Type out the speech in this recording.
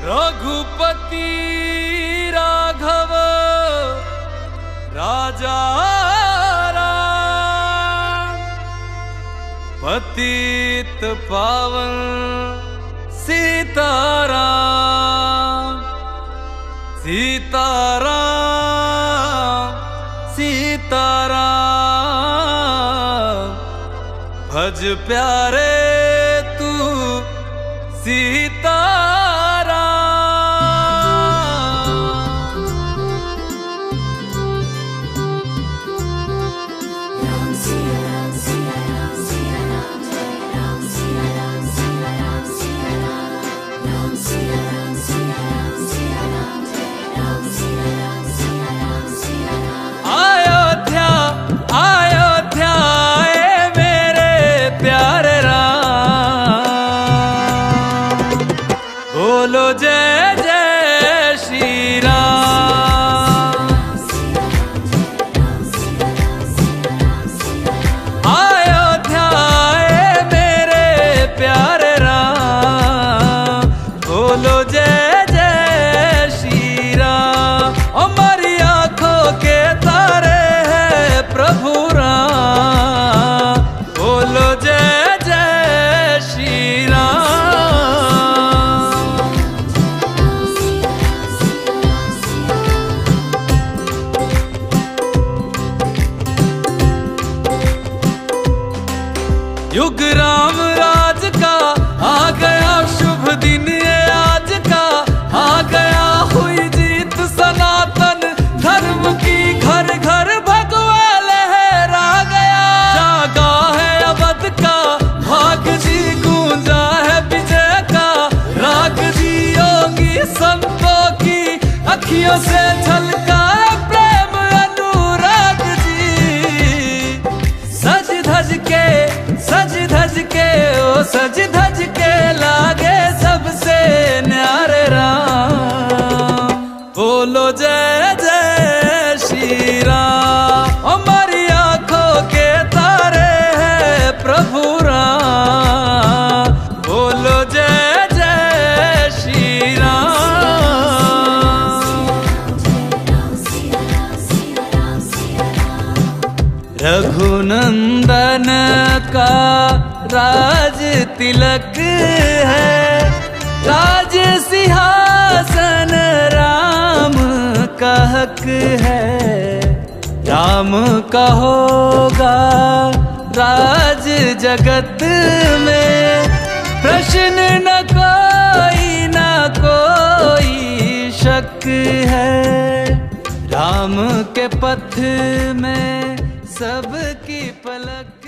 रघुपति राघव राजा राम, पतित पावन सीताराम सीताराम सीताराम। भज प्यारे तू सीताराम। अयोध्या अयोध्या आए मेरे प्यारे राम, बोलो जय जय श्री राम। अयोध्या आए मेरे प्यारे राम, बोलो जय जय श्री राम। हमारी आंखों के तारे हैं प्रभु राम, बोलो जय जय श्री राम। युग राम राज का आ गया शुभ दिन ये आज का, आ गया हुई जीत सनातन धर्म की, घर घर भगवा लहरा गया। जागा है अवध का भाग जी, गूंजा है विजय का राग जी। योगी संतों की अखियों से झलका प्रेम अनुराग जी। सज धज के ओ सज धज के लागे सबसे न्यारे राम, बोलो जय जय श्री राम। हमारी आंखों के तारे हैं प्रभु राम, बोलो जय जय श्री राम। रघुनंदन का राज तिलक है, राज सिंहासन राम का हक है। राम का होगा राज जगत में, प्रश्न न कोई शक है। राम के पथ में सबकी पलक